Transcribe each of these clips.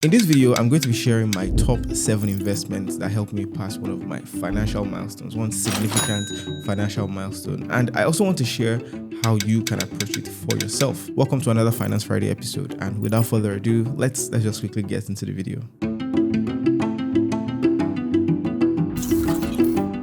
In this video, I'm going to be sharing my top 7 investments that helped me pass one of my financial milestones, one significant financial milestone. And I also want to share how you can approach it for yourself. Welcome to another Finance Friday episode. And without further ado, let's just quickly get into the video.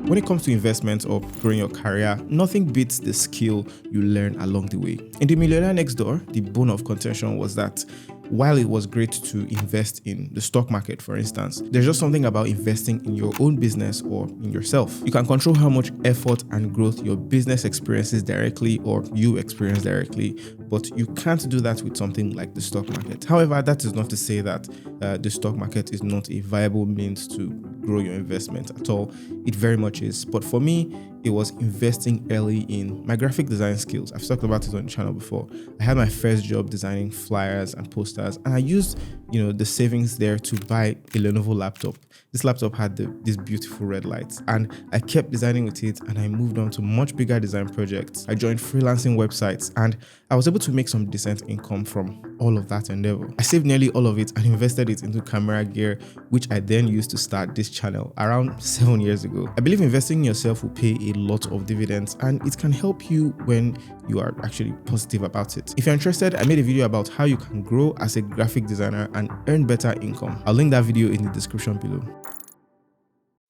When it comes to investments or growing your career, nothing beats the skill you learn along the way. In The Millionaire Next Door, the bone of contention was that while it was great to invest in the stock market, for instance, there's just something about investing in your own business or in yourself. You can control how much effort and growth your business experiences directly or you experience directly, but you can't do that with something like the stock market. However, that is not to say that the stock market is not a viable means to grow your investment at all. It very much is. But for me, it was investing early in my graphic design skills. I've talked about it on the channel before. I had my first job designing flyers and posters, and I used, the savings there to buy a Lenovo laptop. This laptop had these beautiful red lights, and I kept designing with it, and I moved on to much bigger design projects. I joined freelancing websites, and I was able to make some decent income from all of that endeavor. I saved nearly all of it and invested it into camera gear, which I then used to start this channel around 7 years ago. I believe investing in yourself will pay a lot of dividends, and it can help you when you are actually positive about it. If you're interested, I made a video about how you can grow as a graphic designer and earn better income. I'll link that video in the description below.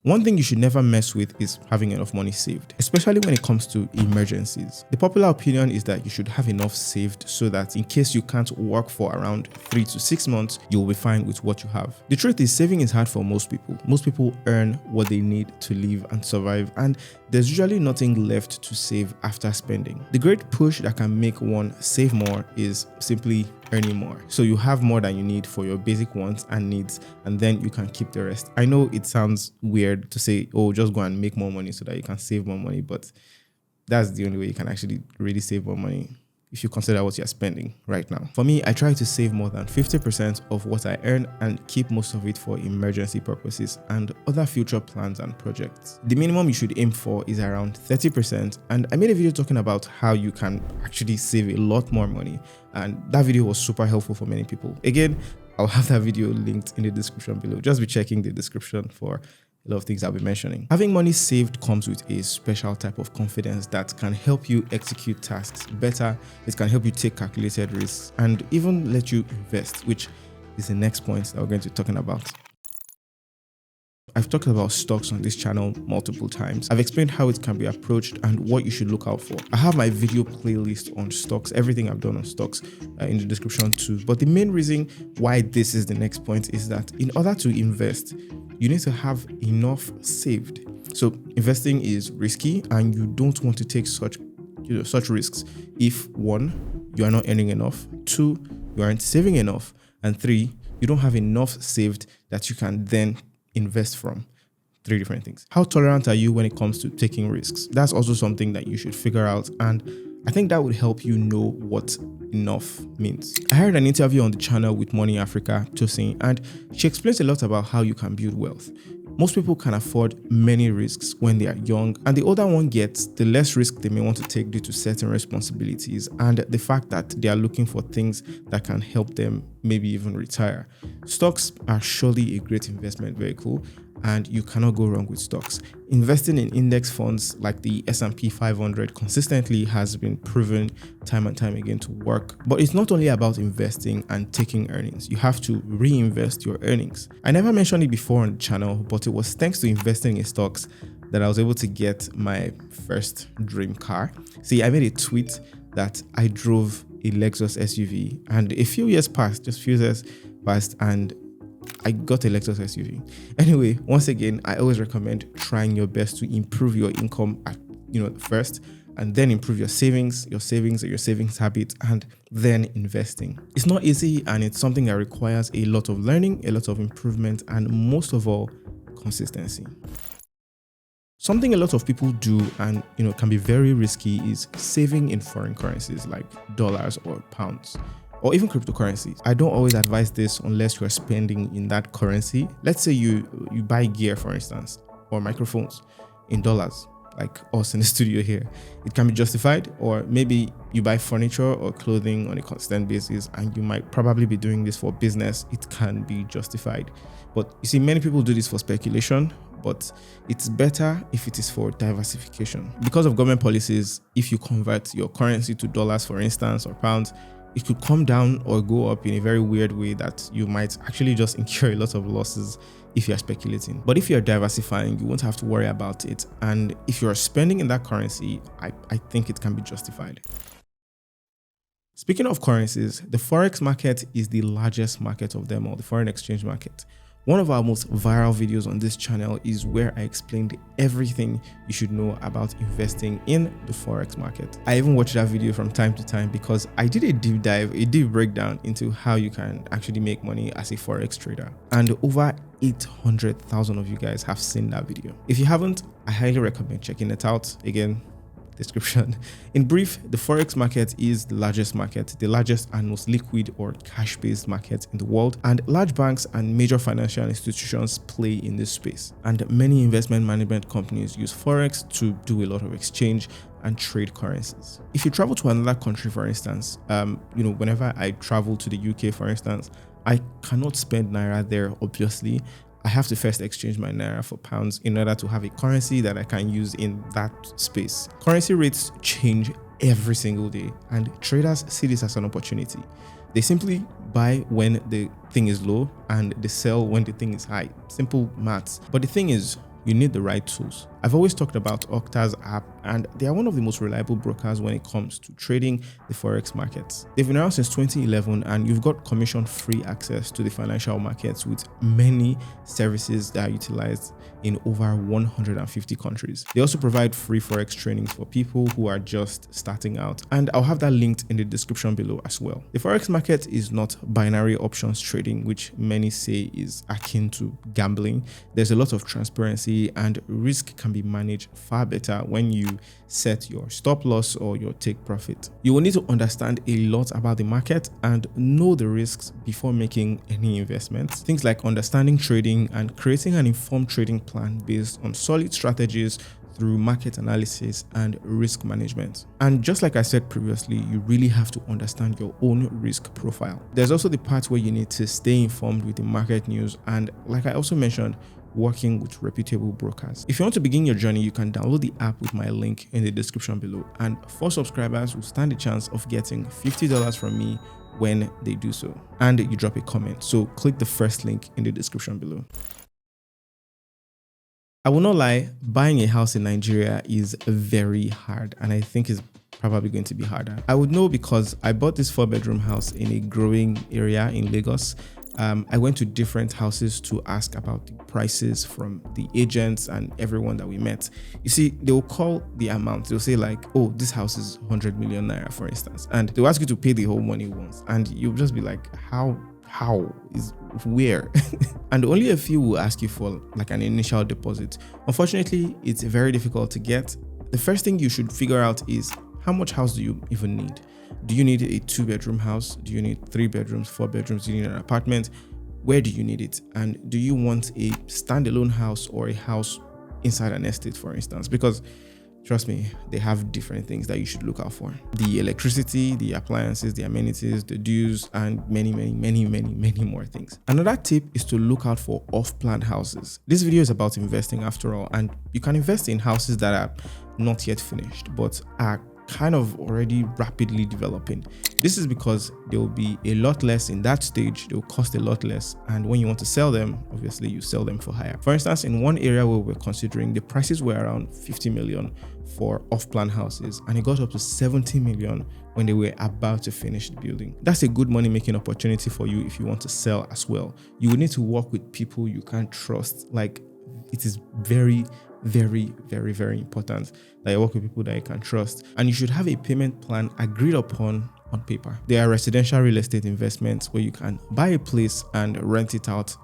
One thing you should never mess with is having enough money saved, especially when it comes to emergencies. The popular opinion is that you should have enough saved so that in case you can't work for around 3 to 6 months, you'll be fine with what you have. The truth is, saving is hard for most people. Most people earn what they need to live and survive, and there's usually nothing left to save after spending. The great push that can make one save more is simply earning more. So you have more than you need for your basic wants and needs, and then you can keep the rest. I know it sounds weird to say, oh, just go and make more money so that you can save more money, but that's the only way you can actually really save more money if you consider what you're spending right now. For me, I try to save more than 50% of what I earn and keep most of it for emergency purposes and other future plans and projects. The minimum you should aim for is around 30%, and I made a video talking about how you can actually save a lot more money, and that video was super helpful for many people. Again, I'll have that video linked in the description below. Just be checking the description for a lot of things I'll be mentioning. Having money saved comes with a special type of confidence that can help you execute tasks better. It can help you take calculated risks and even let you invest, which is the next point that we're going to be talking about. I've talked about stocks on this channel multiple times. I've explained how it can be approached and what you should look out for. I have my video playlist on stocks, everything I've done on stocks in the description too. But the main reason why this is the next point is that in order to invest, you need to have enough saved. So investing is risky and you don't want to take such risks if 1, you are not earning enough, 2, you aren't saving enough, and 3, you don't have enough saved that you can then invest from. 3 different things. How tolerant are you when it comes to taking risks? That's also something that you should figure out, and I think that would help you know what enough means. I heard an interview on the channel with Money Africa, Tosin, and she explains a lot about how you can build wealth. Most people can afford many risks when they are young, and the older one gets, the less risk they may want to take due to certain responsibilities and the fact that they are looking for things that can help them maybe even retire. Stocks are surely a great investment vehicle, and you cannot go wrong with stocks. Investing in index funds like the S&P 500 consistently has been proven time and time again to work. But it's not only about investing and taking earnings. You have to reinvest your earnings. I never mentioned it before on the channel, but it was thanks to investing in stocks that I was able to get my first dream car. See, I made a tweet that I drove a Lexus SUV, and a few years passed, and I got a Lexus SUV. Anyway, once again, I always recommend trying your best to improve your income at, first, and then improve your savings habits, and then investing. It's not easy, and it's something that requires a lot of learning, a lot of improvement, and most of all, consistency. Something a lot of people do and can be very risky is saving in foreign currencies like dollars or pounds, or even cryptocurrencies. I don't always advise this unless you are spending in that currency. Let's say you buy gear, for instance, or microphones in dollars, like us in the studio here, it can be justified. Or maybe you buy furniture or clothing on a constant basis and you might probably be doing this for business. It can be justified. But you see, many people do this for speculation, but it's better if it is for diversification. Because of government policies, if you convert your currency to dollars, for instance, or pounds, it could come down or go up in a very weird way that you might actually just incur a lot of losses if you're speculating. But if you're diversifying, you won't have to worry about it. And if you're spending in that currency, I think it can be justified. Speaking of currencies, the Forex market is the largest market of them all, the foreign exchange market. One of our most viral videos on this channel is where I explained everything you should know about investing in the Forex market. I even watch that video from time to time because I did a deep dive, a deep breakdown into how you can actually make money as a Forex trader. And over 800,000 of you guys have seen that video. If you haven't, I highly recommend checking it out. Again, description. In brief, the Forex market is the largest market, the largest and most liquid or cash-based market in the world, and large banks and major financial institutions play in this space. And many investment management companies use Forex to do a lot of exchange and trade currencies. If you travel to another country, for instance, whenever I travel to the UK, for instance, I cannot spend Naira there, obviously. I have to first exchange my Naira for pounds in order to have a currency that I can use in that space. Currency rates change every single day, and traders see this as an opportunity. They simply buy when the thing is low and they sell when the thing is high. Simple maths. But the thing is, you need the right tools. I've always talked about Okta's app, and they are one of the most reliable brokers when it comes to trading the Forex markets. They've been around since 2011, and you've got commission-free access to the financial markets with many services that are utilized in over 150 countries. They also provide free Forex trainings for people who are just starting out, and I'll have that linked in the description below as well. The Forex market is not binary options trading, which many say is akin to gambling. There's a lot of transparency, and risk can be managed far better when you set your stop loss or your take profit. You will need to understand a lot about the market and know the risks before making any investments. Things like understanding trading and creating an informed trading plan based on solid strategies through market analysis and risk management. And just like I said previously, you really have to understand your own risk profile. There's also the part where you need to stay informed with the market news, and like I also mentioned, working with reputable brokers. If you want to begin your journey, you can download the app with my link in the description below, and 4 subscribers will stand a chance of getting $50 from me when they do so, and you drop a comment. So click the first link in the description below. I will not lie, buying a house in Nigeria is very hard, and I think it's probably going to be harder. I would know because I bought this 4-bedroom house in a growing area in Lagos. I went to different houses to ask about the prices from the agents and everyone that we met. You see, they will call the amount. They'll say like, oh, this house is 100 million naira, for instance. And they'll ask you to pay the whole money once. And you'll just be like, how is where? And only a few will ask you for like an initial deposit. Unfortunately, it's very difficult to get. The first thing you should figure out is how much house do you even need? Do you need a 2-bedroom house? Do you need 3 bedrooms, 4 bedrooms? Do you need an apartment? Where do you need it? And do you want a standalone house or a house inside an estate, for instance? Because trust me, they have different things that you should look out for. The electricity, the appliances, the amenities, the dues, and many more things. Another tip is to look out for off-plan houses. This video is about investing after all, and you can invest in houses that are not yet finished, but are kind of already rapidly developing. This is because there will be a lot less in that stage, they will cost a lot less, and when you want to sell them, obviously you sell them for higher. For instance, in one area where we're considering, the prices were around 50 million for off-plan houses, and it got up to 70 million when they were about to finish the building. That's a good money-making opportunity for you if you want to sell as well. You will need to work with people you can trust. Like, it is very important that you work with people that you can trust, and you should have a payment plan agreed upon on paper. There are residential real estate investments where you can buy a place and rent it out,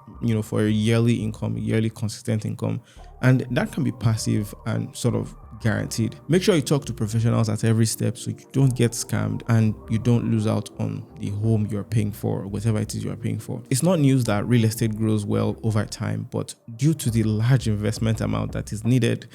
for a yearly income, a yearly consistent income, and that can be passive and sort of guaranteed. Make sure you talk to professionals at every step so you don't get scammed and you don't lose out on the home you're paying for or whatever it is you're paying for. It's not news that real estate grows well over time, but due to the large investment amount that is needed,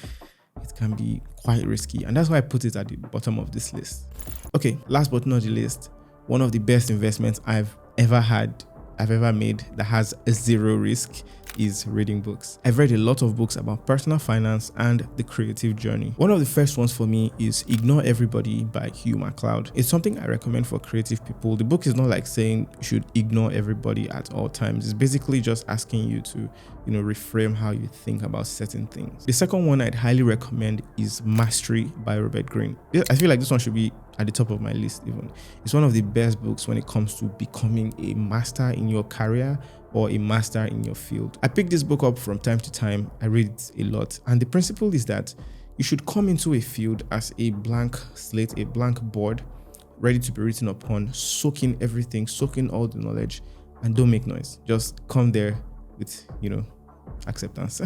it can be quite risky. And that's why I put it at the bottom of this list. Okay, last but not the least, one of the best investments I've ever made that has a zero risk is reading books. I've read a lot of books about personal finance and the creative journey. One of the first ones for me is Ignore Everybody by Hugh MacLeod. It's something I recommend for creative people. The book is not like saying you should ignore everybody at all times. It's basically just asking you to, reframe how you think about certain things. The second one I'd highly recommend is Mastery by Robert Greene. I feel like this one should be at the top of my list even. It's one of the best books when it comes to becoming a master in your career or a master in your field. I pick this book up from time to time. I read it a lot. And the principle is that you should come into a field as a blank slate, a blank board, ready to be written upon, soak in everything, soak in all the knowledge, and don't make noise. Just come there with, acceptance.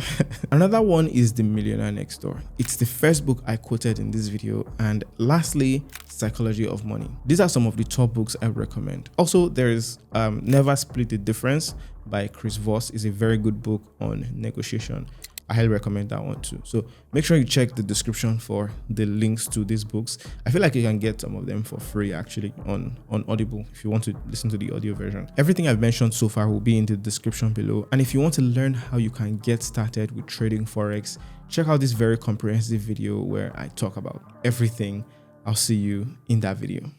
Another one is The Millionaire Next Door. It's the first book I quoted in this video. And lastly, Psychology of Money. These are some of the top books I recommend. Also, there is Never Split the Difference by Chris Voss. Is a very good book on negotiation. I highly recommend that one too. So make sure you check the description for the links to these books. I feel like you can get some of them for free actually on Audible if you want to listen to the audio version. Everything I've mentioned so far will be in the description below. And if you want to learn how you can get started with trading Forex, check out this very comprehensive video where I talk about everything. I'll see you in that video.